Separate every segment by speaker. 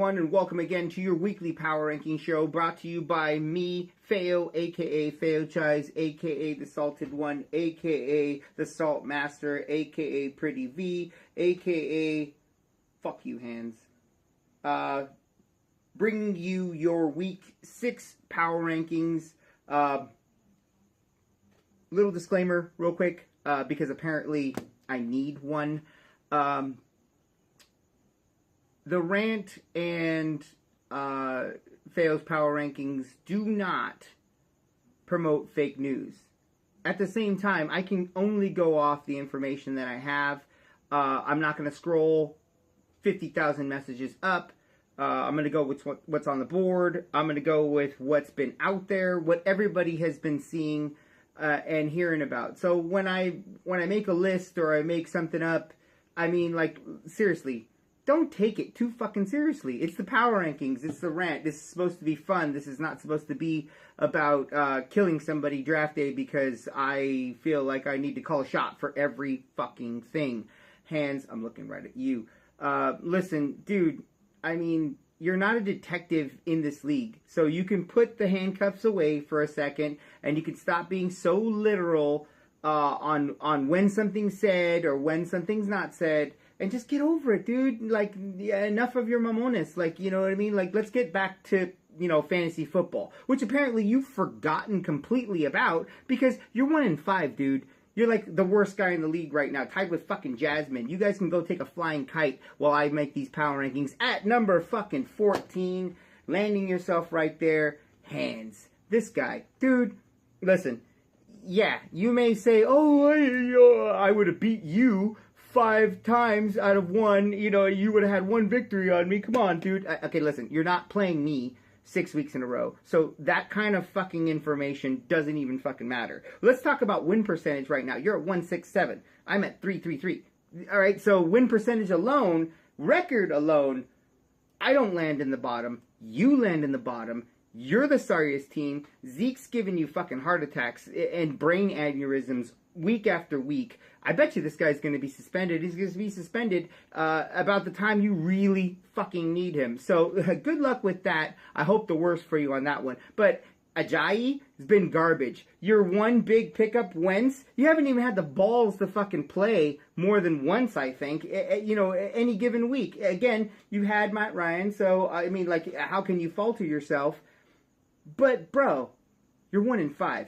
Speaker 1: everyone, and welcome again to your weekly power ranking show brought to you by me, Feo, aka feochise, aka the Salted One, aka the Salt Master, aka Pretty V, aka fuck you hands. Bringing you your week 6 power rankings. Little disclaimer, real quick, because apparently I need one. The rant and Feo's power rankings do not promote fake news. At the same time, I can only go off the information that I have. I'm not going to scroll 50,000 messages up. I'm going to go with what's on the board. I'm going to go with what's been out there, what everybody has been seeing and hearing about. So when I make a list or I make something up, I mean, like, seriously, don't take it too fucking seriously. It's the power rankings. It's the rant. This is supposed to be fun. This is not supposed to be about killing somebody draft day because I feel like I need to call a shot for every fucking thing. Hands, I'm looking right at you. Listen, dude, I mean, you're not a detective in this league. So you can put the handcuffs away for a second and you can stop being so literal on when something's said or when something's not said. And just get over it, dude. Like, yeah, enough of your mamones. Like, you know what I mean? Like, let's get back to, you know, fantasy football. Which apparently you've forgotten completely about because you're 1-5, dude. You're like the worst guy in the league right now, tied with fucking Jasmine. You guys can go take a flying kite while I make these power rankings at number fucking 14. Landing yourself right there. Hands. This guy. Dude, listen. Yeah, you may say, oh, I would have beat you 5 times out of 1, you know, you would have had 1 victory on me. Come on, dude. Okay, listen, you're not playing me 6 weeks in a row. So that kind of fucking information doesn't even fucking matter. Let's talk about win percentage right now. You're at 167. I'm at 333. All right, so win percentage alone, record alone, I don't land in the bottom. You land in the bottom. You're the sorriest team. Zeke's giving you fucking heart attacks and brain aneurysms week after week. I bet you this guy's going to be suspended. He's going to be suspended about the time you really fucking need him. So good luck with that. I hope the worst for you on that one. But Ajayi has been garbage. Your one big pickup, Wentz, you haven't even had the balls to fucking play more than once, I think, you know, any given week. Again, you had Matt Ryan, so, I mean, like, how can you falter yourself? But, bro, you're 1-5.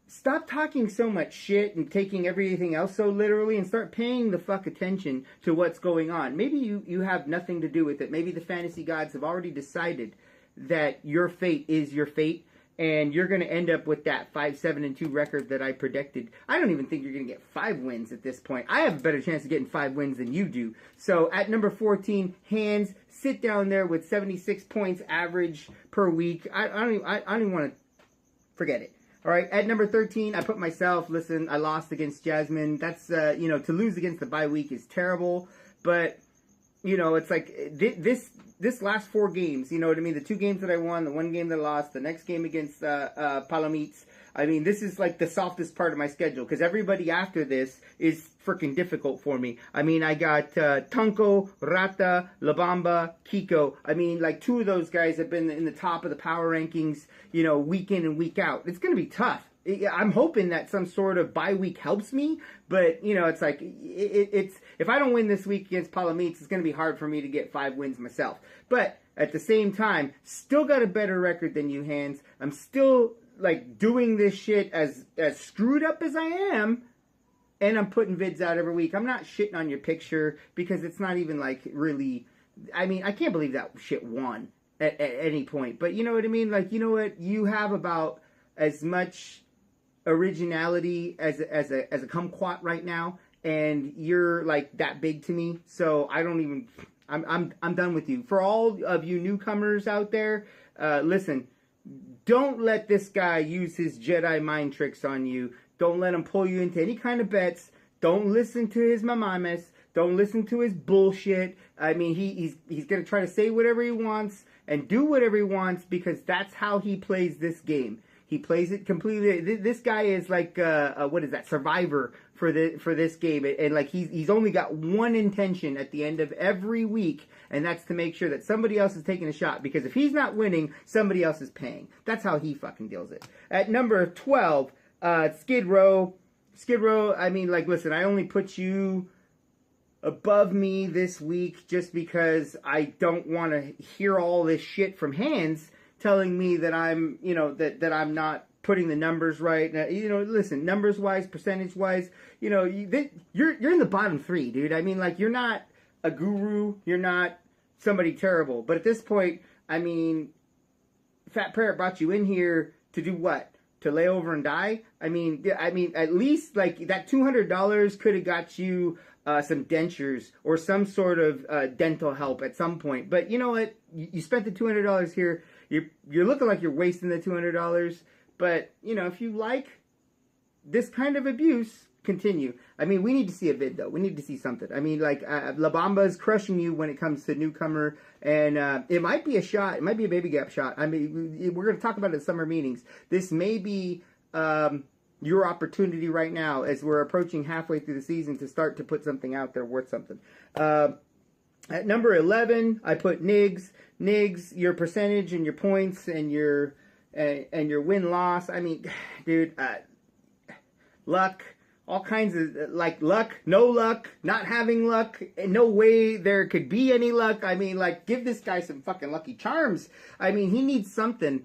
Speaker 1: Stop talking so much shit and taking everything else so literally and start paying the fuck attention to what's going on. Maybe you have nothing to do with it. Maybe the fantasy gods have already decided that your fate is your fate and you're going to end up with that 5-7-2 record that I predicted. I don't even think you're going to get 5 wins at this point. I have a better chance of getting 5 wins than you do. So at number 14, hands, sit down there with 76 points average per week. I don't even want to forget it. All right, at number 13, I put myself, listen, I lost against Jasmine. That's, you know, to lose against the bye week is terrible. But, you know, it's like this last 4 games, you know what I mean? The 2 games that I won, the 1 game that I lost, the next game against Palomites. I mean, this is like the softest part of my schedule because everybody after this is freaking difficult for me. I mean, I got Tunco, Rata, Labamba, Kiko. I mean, like 2 of those guys have been in the top of the power rankings, you know, week in and week out. It's going to be tough. I'm hoping that some sort of bye week helps me, but, you know, it's like, it's if I don't win this week against Palomites, it's going to be hard for me to get 5 wins myself. But at the same time, still got a better record than you, Hands. I'm still like doing this shit as screwed up as I am, and I'm putting vids out every week. I'm not shitting on your picture because it's not even like really, I mean, I can't believe that shit won at any point. But you know what I mean? Like, you know what? You have about as much originality as a kumquat right now, and you're like that big to me. So I don't even, I'm done with you. For all of you newcomers out there, listen, don't let this guy use his Jedi mind tricks on you. Don't let him pull you into any kind of bets. Don't listen to his mamames. Don't listen to his bullshit. I mean, he's going to try to say whatever he wants and do whatever he wants because that's how he plays this game. He plays it completely. This guy is like what is that, Survivor for this game, and like he's only got one intention at the end of every week, and that's to make sure that somebody else is taking a shot, because if he's not winning, somebody else is paying. That's how he fucking deals it. At number 12, Skid Row. Skid Row, I mean, like, listen, I only put you above me this week just because I don't want to hear all this shit from Hands telling me that I'm, you know, that I'm not putting the numbers right. Now, you know, listen, numbers wise, percentage wise, you know, you're in the bottom three, dude. I mean, like, you're not a guru, you're not somebody terrible, but at this point, I mean, Fat Parrot brought you in here to do what? To lay over and die? I mean, at least like that $200 could have got you some dentures or some sort of dental help at some point. But you know what? You spent the $200 here. You're looking like you're wasting the $200. But you know, if you like this kind of abuse, continue. I mean, we need to see a vid though. We need to see something. I mean, like La Bamba's crushing you when it comes to newcomer, and it might be a shot. It might be a baby gap shot. I mean, we're going to talk about it in summer meetings. This may be your opportunity right now as we're approaching halfway through the season to start to put something out there worth something. At number 11, I put Niggs. Niggs, your percentage and your points and your win-loss. I mean, dude, luck. All kinds of, like, luck, no luck, not having luck, no way there could be any luck. I mean, like, give this guy some fucking Lucky Charms. I mean, he needs something.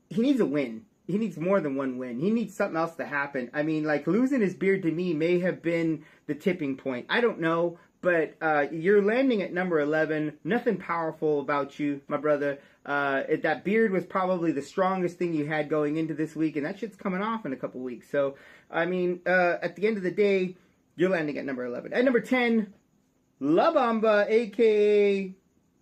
Speaker 1: He needs a win. He needs more than one win. He needs something else to happen. I mean, like, losing his beard to me may have been the tipping point. I don't know, but you're landing at number 11. Nothing powerful about you, my brother. That beard was probably the strongest thing you had going into this week, and that shit's coming off in a couple weeks. So, I mean, at the end of the day, you're landing at number 11. At number 10, La Bamba, a.k.a.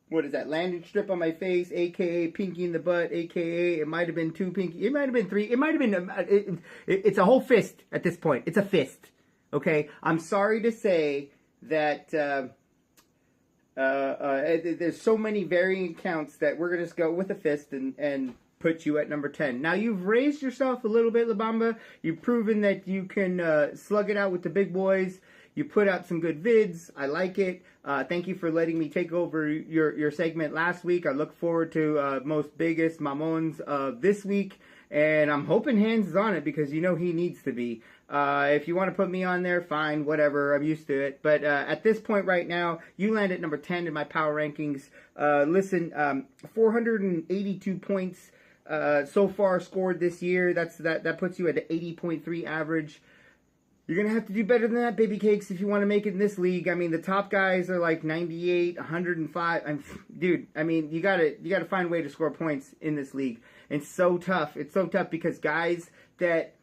Speaker 1: what is that, landing strip on my face, a.k.a. pinky in the butt, a.k.a. it might have been 2 pinky, it might have been 3, it might have been, it's a whole fist at this point. It's a fist, okay? I'm sorry to say that there's so many varying counts that we're going to just go with a fist and put you at number 10. Now, you've raised yourself a little bit, La Bamba. You've proven that you can slug it out with the big boys. You put out some good vids. I like it. Thank you for letting me take over your segment last week. I look forward to Most Biggest Mamons this week. And I'm hoping Hands is on it because you know he needs to be. If you want to put me on there, fine, whatever. I'm used to it. But at this point right now, you land at number 10 in my power rankings. Listen, 482 points so far scored this year. That puts you at an 80.3 average. You're going to have to do better than that, baby cakes, if you want to make it in this league. I mean, the top guys are like 98, 105. Dude, I mean, you gotta find a way to score points in this league. It's so tough. It's so tough because guys that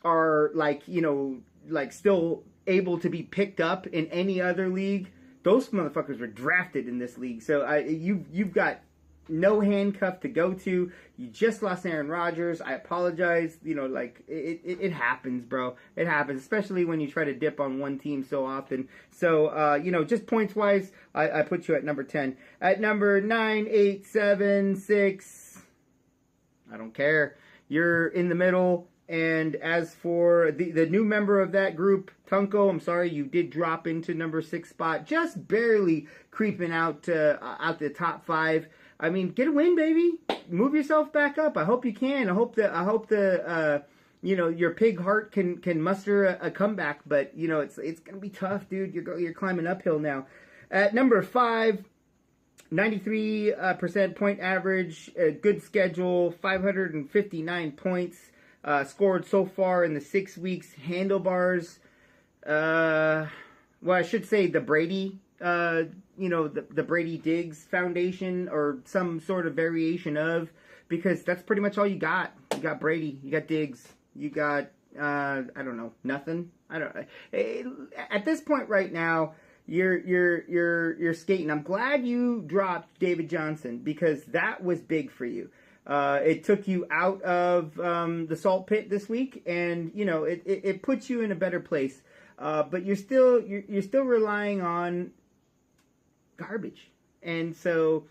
Speaker 1: are like, you know, like still able to be picked up in any other league, those motherfuckers were drafted in this league. So you've got no handcuff to go to. You just lost Aaron Rodgers. I apologize. You know, like, it happens, bro. It happens, especially when you try to dip on one team so often. So, you know, just points-wise, I put you at number 10. At number 9, 8, 7, 6, I don't care. You're in the middle. And as for the new member of that group, Tunko, I'm sorry, you did drop into number 6 spot. Just barely creeping out the top 5. I mean, get a win, baby. Move yourself back up. I hope you can. I hope the you know, your pig heart can muster a comeback. But you know, it's gonna be tough, dude. You're climbing uphill now. At number 5, 93% point average, good schedule, 559 points scored so far in the 6 weeks. Handlebars. Well, I should say the Brady. You know, the Brady Diggs Foundation or some sort of variation of, because that's pretty much all you got. You got Brady, you got Diggs, you got, I don't know, nothing. I don't know. At this point right now, you're skating. I'm glad you dropped David Johnson because that was big for you. It took you out of the salt pit this week, and you know it puts you in a better place. But you're still relying on garbage, and so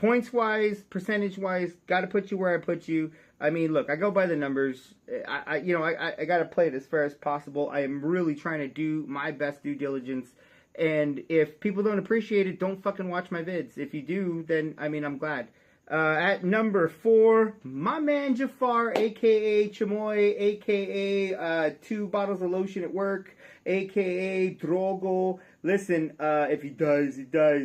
Speaker 1: points-wise, percentage-wise, got to put you where I put you. I mean, look, I go by the numbers. I got to play it as fair as possible. I am really trying to do my best due diligence. And if people don't appreciate it, don't fucking watch my vids. If you do, then, I mean, I'm glad. At number 4, my man Jafar, a.k.a. Chamoy, a.k.a. 2 bottles of lotion at work, a.k.a. Drogo. Listen, if he does,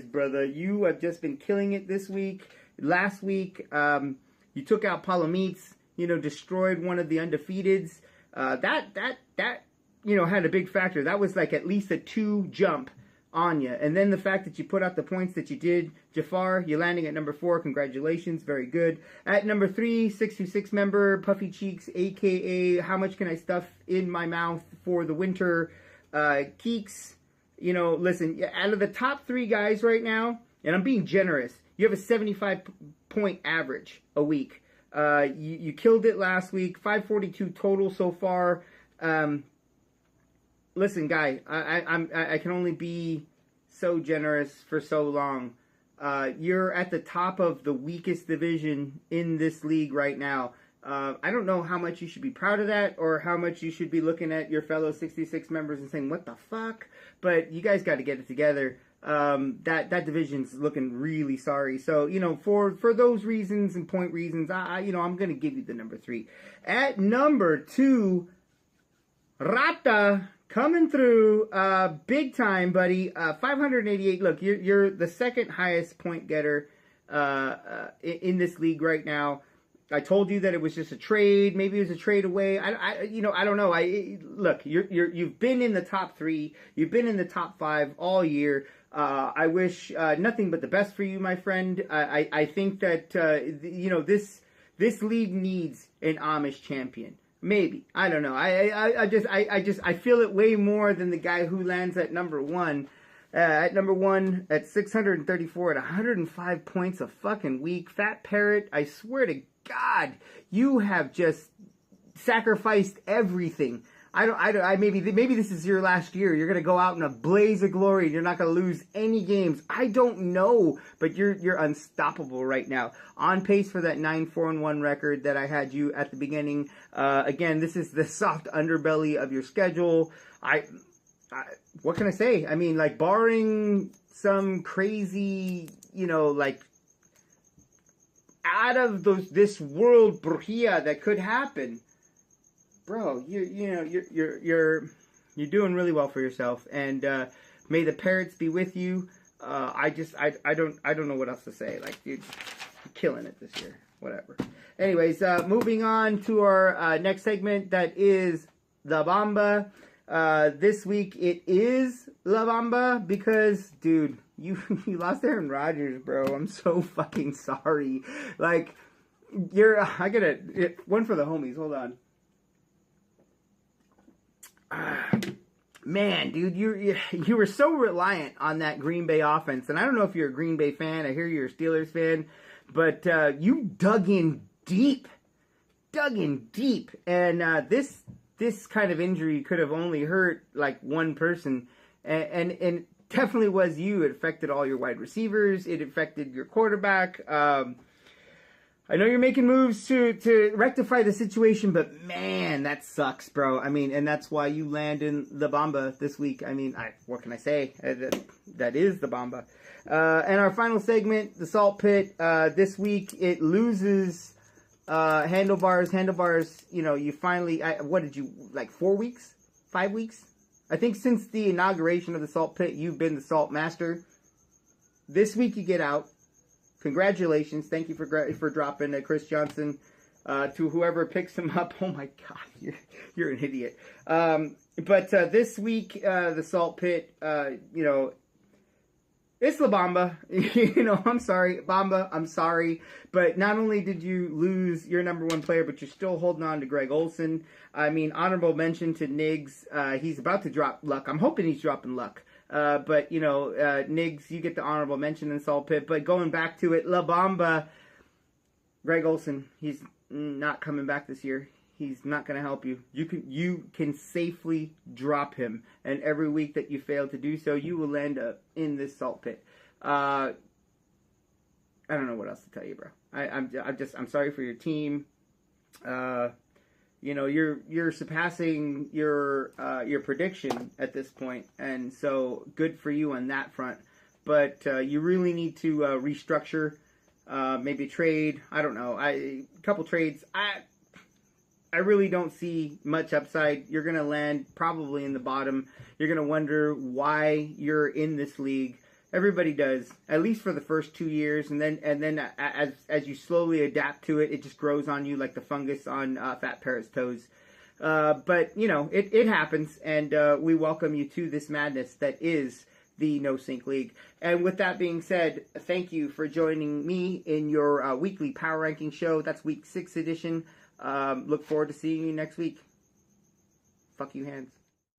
Speaker 1: brother. You have just been killing it this week. Last week, you took out Palomites, destroyed one of the undefeateds. That had a big factor. That was like at least a 2 jump on you. And then the fact that you put out the points that you did. Jafar, you're landing at number 4. Congratulations. Very good. At number 3, 626 member, Puffy Cheeks, a.k.a. How much can I stuff in my mouth for the winter? Keeks, listen, out of the top 3 guys right now, and I'm being generous, you have a 75-point average a week. You killed it last week. 542 total so far. Listen, guy, I can only be so generous for so long. You're at the top of the weakest division in this league right now. I don't know how much you should be proud of that or how much you should be looking at your fellow 66 members and saying, what the fuck? But you guys got to get it together. That division's looking really sorry. So, for those reasons and point reasons, I'm going to give you the number 3. At number 2, Rata coming through big time, buddy. 588. Look, you're the second highest point getter in this league right now. I told you that it was just a trade. Maybe it was a trade away. I don't know. Look, you've been in the top 3. You've been in the top 5 all year. I wish nothing but the best for you, my friend. I think that this league needs an Amish champion. Maybe. I don't know. I feel it way more than the guy who lands at number 1. At number 1, at 634, at 105 points a fucking week. Fat Parrot, I swear to God, you have just sacrificed everything. Maybe this is your last year. You're gonna go out in a blaze of glory and you're not gonna lose any games. I don't know, but you're unstoppable right now. On pace for that 9-4-1 record that I had you at the beginning. Again, this is the soft underbelly of your schedule. What can I say? I mean, like, barring some crazy, out of this world brujia that could happen. Bro, you're doing really well for yourself, and may the parrots be with you. I don't know what else to say. Like, dude, you're killing it this year. Whatever. Anyways, moving on to our next segment, that is La Bamba. This week it is La Bamba because, dude, you lost Aaron Rodgers, bro. I'm so fucking sorry. Like, I gotta one for the homies. Hold on. Man, dude, you were so reliant on that Green Bay offense, and I don't know if you're a Green Bay fan. I hear you're a Steelers fan, but you dug in deep, and this kind of injury could have only hurt like one person, and definitely was you. It affected all your wide receivers. It affected your quarterback. I know you're making moves to rectify the situation, but man, that sucks, bro. I mean, and that's why you land in the Bamba this week. I mean, what can I say? That is the Bamba. And our final segment, the Salt Pit. This week it loses handlebars. Handlebars, you finally, what did you, like 4 weeks? 5 weeks? I think since the inauguration of the Salt Pit, you've been the Salt Master. This week you get out. Congratulations. Thank you for dropping Chris Johnson to whoever picks him up. Oh my God, you're an idiot. But this week, the Salt Pit, it's La Bamba. I'm sorry, Bamba, I'm sorry. But not only did you lose your number 1 player, but you're still holding on to Greg Olsen. I mean, honorable mention to Niggs. He's about to drop Luck. I'm hoping he's dropping Luck. But, Niggs, you get the honorable mention in Salt Pit. But going back to it, La Bamba, Greg Olsen, he's not coming back this year. He's not going to help you. You can safely drop him. And every week that you fail to do so, you will end up in this Salt Pit. I don't know what else to tell you, bro. I'm sorry for your team. You're surpassing your prediction at this point, and so good for you on that front. But you really need to restructure, maybe trade. I don't know. A couple trades. I really don't see much upside. You're going to land probably in the bottom. You're going to wonder why you're in this league. Everybody does, at least for the first 2 years, and then as you slowly adapt to it, it just grows on you like the fungus on Fat Parrot's toes. But it happens, and we welcome you to this madness that is the No Sync League. And with that being said, thank you for joining me in your weekly power ranking show. That's week 6 edition. Look forward to seeing you next week. Fuck you, hands.